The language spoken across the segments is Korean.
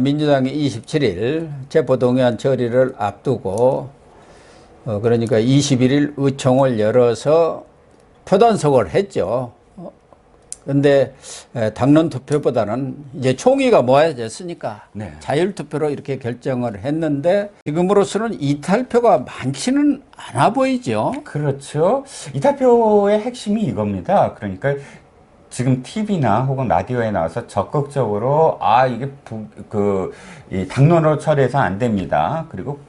민주당이 27일 체포동의안 처리를 앞두고 그러니까 21일 의총을 열어서 표단속을 했죠. 근데 당론 투표보다는 이제 총의가 모아졌으니까 네. 자율투표로 이렇게 결정을 했는데 지금으로서는 이탈표가 많지는 않아 보이죠. 그렇죠. 이탈표의 핵심이 이겁니다. 그러니까 지금 TV나 혹은 라디오에 나와서 적극적으로 이게 이 당론으로 처리해서 안 됩니다. 그리고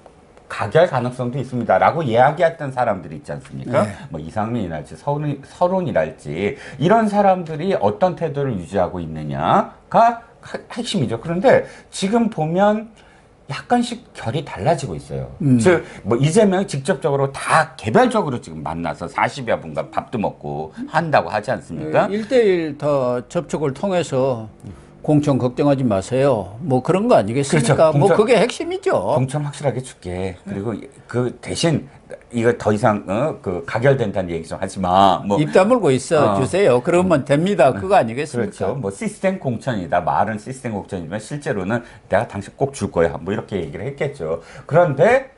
가결 가능성도 있습니다. 라고 이야기했던 사람들이 있지 않습니까? 네. 뭐 이상민이랄지 서론이랄지 이런 사람들이 어떤 태도를 유지하고 있느냐가 핵심이죠. 그런데 지금 보면 약간씩 결이 달라지고 있어요. 즉, 뭐, 이재명이 직접적으로 다 개별적으로 지금 만나서 40여 분간 밥도 먹고 한다고 하지 않습니까? 1대1 더 접촉을 통해서 공천 걱정하지 마세요. 뭐 그런 거 아니겠습니까? 그렇죠. 뭐 그게 핵심이죠. 공천 확실하게 줄게. 그리고 그 대신 이거 더 이상 그 가결된다는 얘기 좀 하지 마. 뭐 입 다물고 있어 주세요. 그러면 됩니다. 그거 아니겠습니까? 그렇죠. 뭐 시스템 공천이다. 말은 시스템 공천이지만 실제로는 내가 당신 꼭 줄 거야. 뭐 이렇게 얘기를 했겠죠. 그런데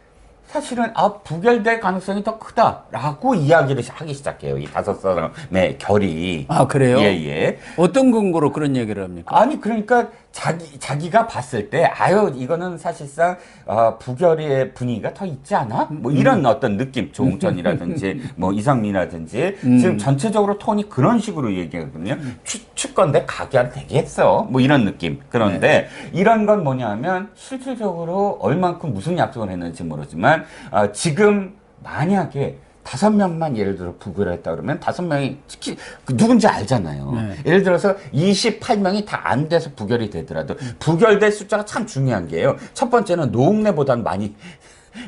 사실은 부결될 가능성이 더 크다라고 이야기를 하기 시작해요. 이 5사람의 결이. 아, 그래요? 예, 예. 어떤 근거로 그런 얘기를 합니까? 아니, 그러니까 자기가 봤을 때, 이거는 사실상, 부결의 분위기가 더 있지 않아? 뭐 이런 어떤 느낌, 조홍천이라든지, 뭐 이상민이라든지, 지금 전체적으로 톤이 그런 식으로 얘기하거든요. 추건데 가결 되겠어. 뭐 이런 느낌. 그런데 이런 건 뭐냐면, 실질적으로 얼만큼 무슨 약속을 했는지 모르지만, 지금 만약에 5명만 예를 들어 부결을 했다 그러면 5명이 특히 누군지 알잖아요. 네. 예를 들어서 28명이 다 안 돼서 부결이 되더라도 부결될 숫자가 참 중요한 게요. 첫 번째는 노웅래보다는 많이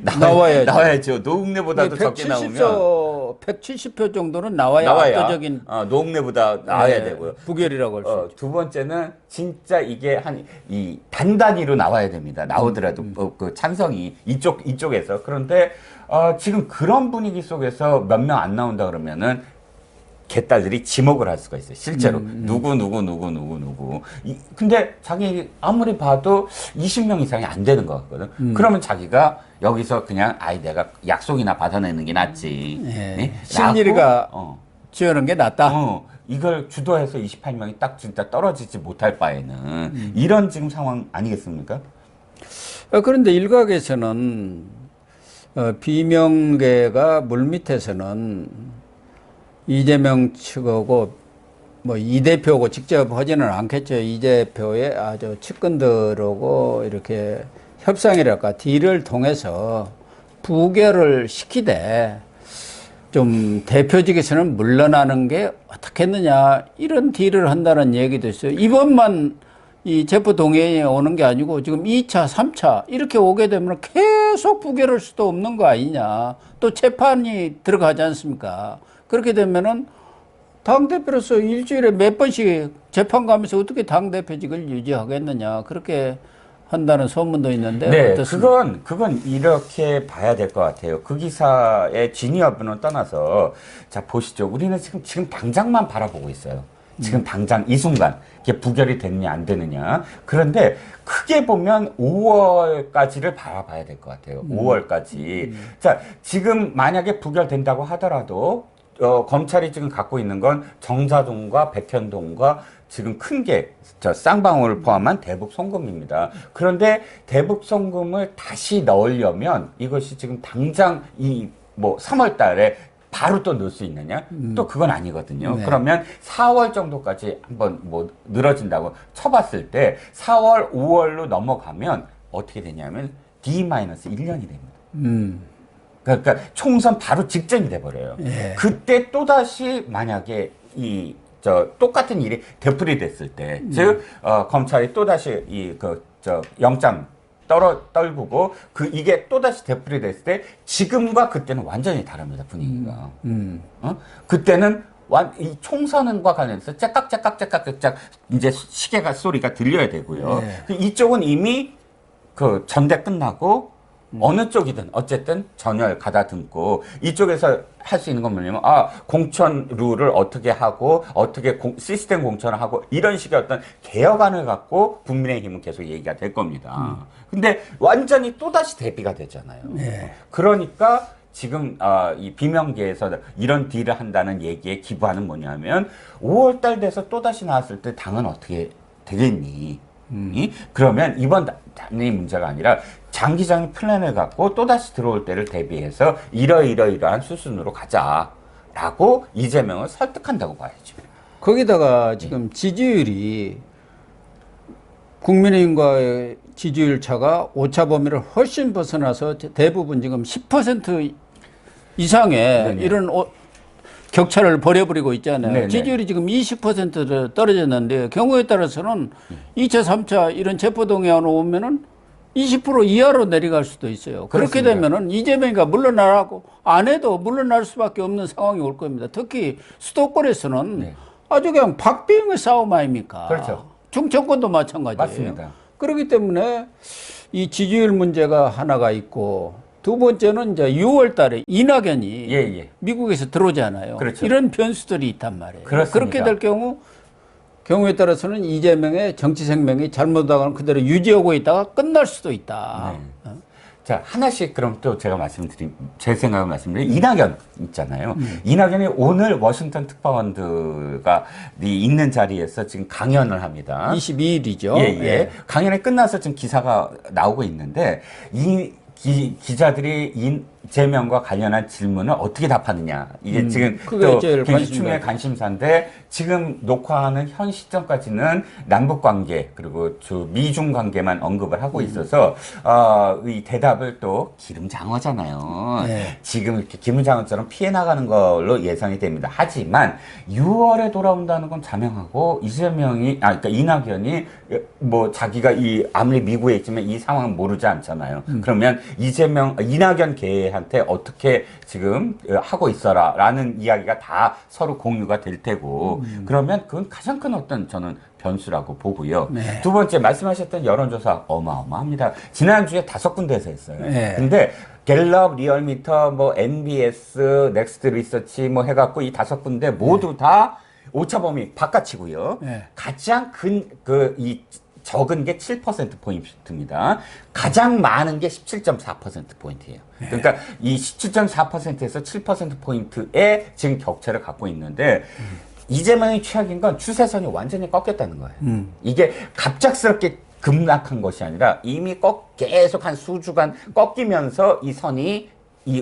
나와야죠. 노웅래보다도 적게 나오면 170표 정도는 나와야 압도적인 노웅래보다 나와야 되고요. 부결이라고 할 수 있죠. 두 번째는 진짜 이게 이 단단위로 나와야 됩니다. 나오더라도 그 찬성이 이쪽에서. 그런데 지금 그런 분위기 속에서 몇 명 안 나온다 그러면은 개딸들이 지목을 할 수가 있어요. 실제로 누구. 근데 자기 아무리 봐도 20명 이상이 안 되는 것 같거든. 그러면 자기가 여기서 그냥 내가 약속이나 받아내는 게 낫지. 네? 신일이가 지어는 게 낫다. 이걸 주도해서 28명이 딱 진짜 떨어지지 못할 바에는 이런 지금 상황 아니겠습니까? 그런데 일각에서는 비명계가 물밑에서는 이재명 측하고 뭐 이 대표하고 직접 하지는 않겠죠. 이 대표의 아주 측근들하고 이렇게 협상이랄까 딜을 통해서 부결을 시키되 좀 대표직에서는 물러나는 게 어떻겠느냐 이런 딜을 한다는 얘기도 있어요. 이번만 이 체포 동의안이 오는 게 아니고 지금 2차, 3차 이렇게 오게 되면 계속 부결할 수도 없는 거 아니냐. 또 재판이 들어가지 않습니까? 그렇게 되면은 당대표로서 일주일에 몇 번씩 재판 가면서 어떻게 당대표직을 유지하겠느냐. 그렇게 한다는 소문도 있는데. 네, 어떻습니까? 그건 이렇게 봐야 될 것 같아요. 그 기사의 진위 여부는 떠나서, 자, 보시죠. 우리는 지금 당장만 바라보고 있어요. 지금 당장 이 순간 이게 부결이 되느냐 안 되느냐. 그런데 크게 보면 5월까지를 바라봐야 될 것 같아요. 5월까지. 자, 지금 만약에 부결된다고 하더라도 검찰이 지금 갖고 있는 건 정자동과 백현동과 지금 큰 게 쌍방울을 포함한 대북 송금입니다. 그런데 대북 송금을 다시 넣으려면 이것이 지금 당장 뭐 3월 달에 바로 또 넣을 수 있느냐? 또 그건 아니거든요. 네. 그러면 4월 정도까지 한번 뭐 늘어진다고 쳐봤을 때 4월, 5월로 넘어가면 어떻게 되냐면 D-1년이 됩니다. 그러니까 총선 바로 직전이 돼버려요. 예. 그때 또다시 만약에 똑같은 일이 되풀이 됐을 때, 즉, 검찰이 또다시 영장 떨구고, 이게 또다시 되풀이 됐을 때, 지금과 그때는 완전히 다릅니다, 분위기가. 그때는 이 총선과 관련해서 째깍째깍 이제 시계가 소리가 들려야 되고요. 네. 이쪽은 이미 전대 끝나고, 어느 쪽이든 어쨌든 전열 가다듬고 이쪽에서 할 수 있는 건 뭐냐면 공천 룰을 어떻게 하고 어떻게 시스템 공천을 하고 이런 식의 어떤 개혁안을 갖고 국민의힘은 계속 얘기가 될 겁니다. 근데 완전히 또다시 대비가 되잖아요. 네. 그러니까 지금 이 비명계에서 이런 딜을 한다는 얘기에 기부하는 뭐냐면 5월 달 돼서 또다시 나왔을 때 당은 어떻게 되겠니? 그러면 이번 단위 문제가 아니라 장기적인 플랜을 갖고 또다시 들어올 때를 대비해서 이러이러한 수순으로 가자라고 이재명을 설득한다고 봐야죠. 거기다가 지금 지지율이 국민의힘과의 지지율 차가 오차 범위를 훨씬 벗어나서 대부분 지금 10% 이상의 네네. 이런 격차를 벌여버리고 있잖아요. 네네. 지지율이 지금 20% 떨어졌는데 경우에 따라서는 2차, 3차 이런 체포동의안 오면은 20% 이하로 내려갈 수도 있어요. 그렇게 그렇습니다. 되면은 이재명이가 물러나라고 안 해도 물러날 수밖에 없는 상황이 올 겁니다. 특히 수도권에서는 네. 아주 그냥 박빙의 싸움 아닙니까? 그렇죠. 중청권도 마찬가지예요. 맞습니다. 그렇기 때문에 이 지지율 문제가 하나가 있고 두 번째는 이제 6월 달에 이낙연이 예. 미국에서 들어오잖아요. 그렇죠. 이런 변수들이 있단 말이에요. 그렇습니다. 그렇게 될 경우에 따라서는 이재명의 정치 생명이 잘못하거나 그대로 유지하고 있다가 끝날 수도 있다. 네. 자, 하나씩 그럼 또 제가 제 생각을 말씀드리면 이낙연 있잖아요. 이낙연이 오늘 워싱턴 특파원들가 있는 자리에서 지금 강연을 합니다. 22일이죠. 예. 강연이 끝나서 지금 기사가 나오고 있는데 이 기자들이 이재명과 관련한 질문을 어떻게 답하느냐. 이게 지금 그게 또 제일 대중의 관심사인데 지금 녹화하는 현 시점까지는 남북 관계 그리고 미중 관계만 언급을 하고 있어서 이 대답을 또 기름장어잖아요. 네. 지금 이렇게 기름장어처럼 피해 나가는 걸로 예상이 됩니다. 하지만 6월에 돌아온다는 건 자명하고 그러니까 이낙연이 뭐 자기가 아무리 미국에 있지만 이 상황은 모르지 않잖아요. 그러면 이낙연 계한테 어떻게 지금 하고 있어라라는 이야기가 다 서로 공유가 될 테고 그러면 그건 가장 큰 어떤 저는 변수라고 보고요. 네. 두 번째 말씀하셨던 여론조사 어마어마합니다. 지난주에 5군데에서 했어요. 네. 근데 갤럽, 리얼미터, 뭐 NBS, 넥스트 리서치 뭐 해갖고 이 5군데 모두 다 오차범위 바깥이고요. 네. 가장 적은 게 7%포인트입니다. 가장 많은 게 17.4%포인트예요. 그러니까 이 17.4%에서 7%포인트의 지금 격차를 갖고 있는데 이재명이 최악인 건 추세선이 완전히 꺾였다는 거예요. 이게 갑작스럽게 급락한 것이 아니라 이미 계속 한 수주간 꺾이면서 이 선이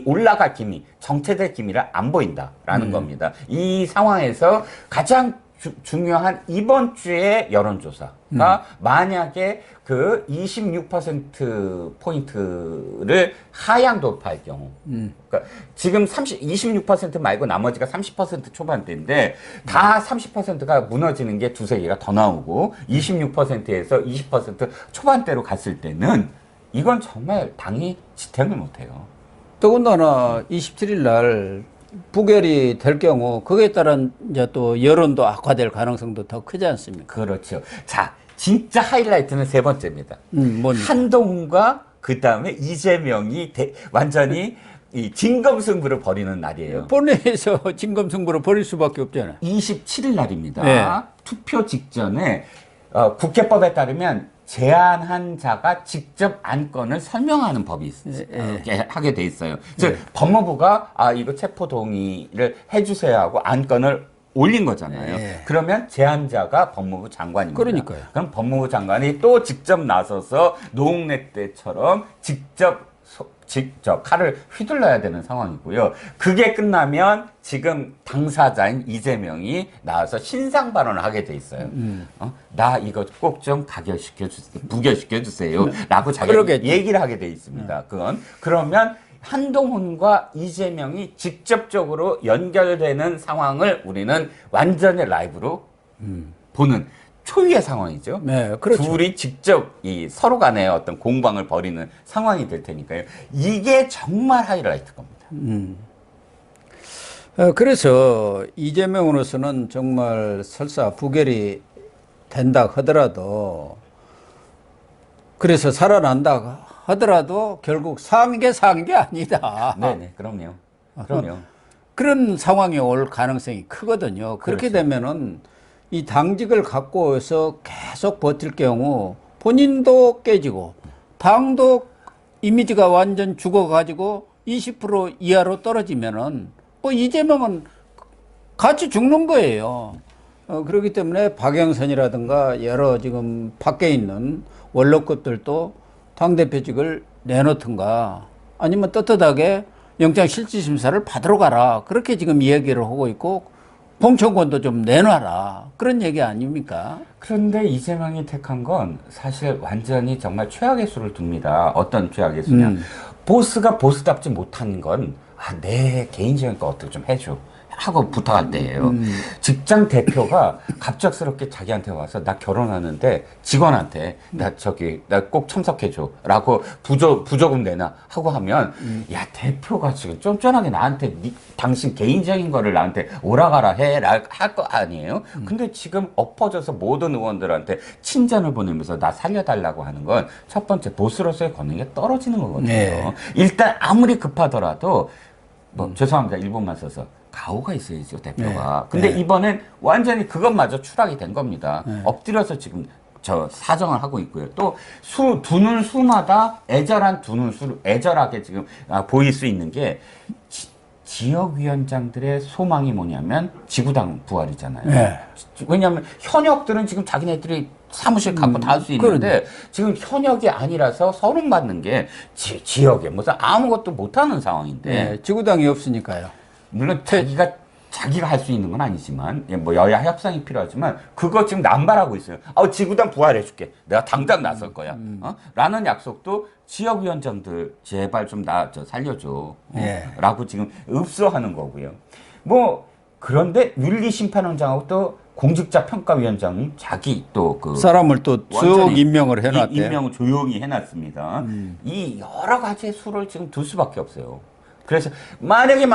올라갈 기미, 정체될 기미를 안 보인다라는 겁니다. 이 상황에서 가장 중요한 이번 주의 여론조사가 만약에 그 26%포인트를 하향 돌파할 경우. 그러니까 지금 26% 말고 나머지가 30% 초반대인데 다 30%가 무너지는 게 두세 개가 더 나오고 26%에서 20% 초반대로 갔을 때는 이건 정말 당이 지탱을 못해요. 더군다나 27일 날 부결이 될 경우 거기에 따른 이제 또 여론도 악화될 가능성도 더 크지 않습니까? 그렇죠. 자, 진짜 하이라이트는 세 번째입니다. 한동훈과 그 다음에 이재명이 완전히 이 진검승부를 벌이는 날이에요. 본회의에서 진검승부를 벌일 수밖에 없잖아요. 27일 날입니다. 네. 투표 직전에 국회법에 따르면 제안한 자가 직접 안건을 설명하는 법이 하게 돼 있어요. 즉 법무부가 이거 체포 동의를 해주세요 하고 안건을 올린 거잖아요. 그러면 제안자가 법무부 장관입니다. 그러니까요. 그럼 법무부 장관이 또 직접 나서서 노웅래 때처럼 직접 칼을 휘둘러야 되는 상황이고요. 그게 끝나면 지금 당사자인 이재명이 나와서 신상 발언을 하게 돼 있어요. 나 이거 꼭 좀 부결시켜 주세요. 라고 자기가 얘기를 하게 돼 있습니다. 그러면 한동훈과 이재명이 직접적으로 연결되는 상황을 우리는 완전히 라이브로 보는 초유의 상황이죠. 네, 그렇죠. 둘이 직접 서로 간에 어떤 공방을 벌이는 상황이 될 테니까요. 이게 정말 하이라이트 겁니다. 그래서 이재명으로서는 정말 설사 부결이 된다 하더라도 그래서 살아난다 하더라도 결국 상한 게 아니다. 네네, 그럼요. 그럼요. 그런 상황이 올 가능성이 크거든요. 그렇게 그렇죠. 되면은 이 당직을 갖고 해서 계속 버틸 경우 본인도 깨지고 당도 이미지가 완전 죽어가지고 20% 이하로 떨어지면은 뭐 이재명은 같이 죽는 거예요. 그렇기 때문에 박영선이라든가 여러 지금 밖에 있는 원로급들도 당대표직을 내놓든가 아니면 떳떳하게 영장실질심사를 받으러 가라. 그렇게 지금 이야기를 하고 있고 공천권도 좀 내놔라. 그런 얘기 아닙니까? 그런데 이재명이 택한 건 사실 완전히 정말 최악의 수를 둡니다. 어떤 최악의 수냐. 보스가 보스답지 못한 건, 내 개인적인 거 어떻게 좀 해줘. 하고 부탁할 때예요. 직장 대표가 갑작스럽게 자기한테 와서 나 결혼하는데 직원한테 나 꼭 참석해줘. 라고 부조금 내놔. 하고 하면, 야, 대표가 지금 쫀쫀하게 나한테 당신 개인적인 거를 나한테 오라가라 해. 할 거 아니에요? 근데 지금 엎어져서 모든 의원들한테 친전을 보내면서 나 살려달라고 하는 건 첫 번째 보스로서의 권능이 떨어지는 거거든요. 네. 일단 아무리 급하더라도 죄송합니다. 일본만 써서. 가오가 있어야죠, 대표가. 네. 근데 네. 이번엔 완전히 그것마저 추락이 된 겁니다. 엎드려서 지금 사정을 하고 있고요. 또 두는 수마다 애절한 두는 수를 애절하게 지금 보일 수 있는 게 지역위원장들의 소망이 뭐냐면 지구당 부활이잖아요. 네. 왜냐하면 현역들은 지금 자기네들이 사무실 갖고 다 할 수 있는데 지금 현역이 아니라서 서름받는 게 지역에 무슨 아무것도 못하는 상황인데 네, 지구당이 없으니까요. 물론 자기가 할 수 있는 건 아니지만 뭐 여야 협상이 필요하지만 그거 지금 남발하고 있어요. 지구당 부활해줄게. 내가 당장 나설 거야. 라는 약속도 지역위원장들 제발 좀 살려줘. 예. 라고 지금 읍소하는 거고요. 그런데 윤리심판원장하고 또 공직자평가위원장이 자기 또 사람을 또 쭉 임명을 해놨대요. 임명을 조용히 해놨습니다. 이 여러 가지의 수를 지금 둘 수밖에 없어요. 그래서 만약에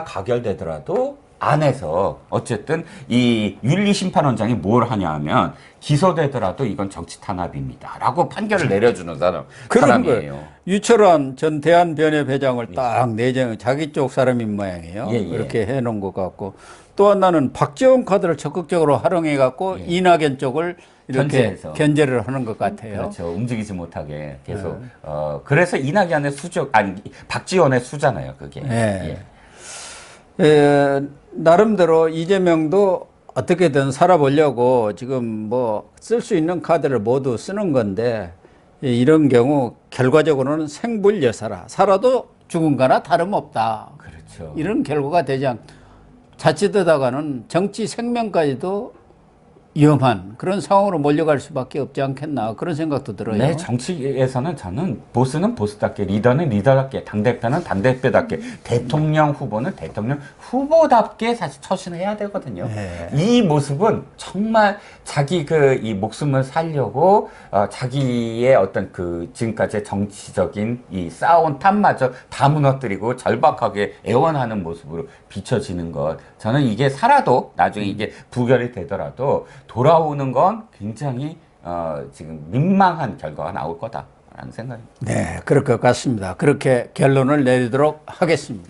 가결되더라도 안에서 어쨌든 이 윤리심판원장이 뭘 하냐 하면 기소되더라도 이건 정치 탄압입니다. 라고 판결을 내려주는 사람이에요. 유철환 전 대한변협회장을 딱 내정 자기 쪽 사람인 모양이에요. 예, 예. 그렇게 해놓은 것 같고 또 하나는 박지원 카드를 적극적으로 활용해갖고 이낙연 쪽을 이렇게 견제를 하는 것 같아요. 그렇죠. 움직이지 못하게 계속. 그래서 이낙연의 박지원의 수잖아요. 그게. 예. 나름대로 이재명도 어떻게든 살아보려고 지금 쓸 수 있는 카드를 모두 쓰는 건데 이런 경우 결과적으로는 생불여사라. 살아도 죽은 거나 다름없다. 그렇죠. 이런 결과가 되지 자칫하다가는 정치 생명까지도 위험한 그런 상황으로 몰려갈 수밖에 없지 않겠나 그런 생각도 들어요. 네, 정치에서는 저는 보스는 보스답게, 리더는 리더답게, 당대표는 당대표답게, 대통령 후보는 대통령 후보답게 사실 처신을 해야 되거든요. 네. 이 모습은 정말 자기 이 목숨을 살려고 자기의 어떤 지금까지의 정치적인 이 쌓아온 탑마저 다 무너뜨리고 절박하게 애원하는 모습으로 비춰지는 것. 저는 이게 살아도 나중에 이게 부결이 되더라도 돌아오는 건 굉장히 지금 민망한 결과가 나올 거다라는 생각입니다. 네, 그럴 것 같습니다. 그렇게 결론을 내리도록 하겠습니다.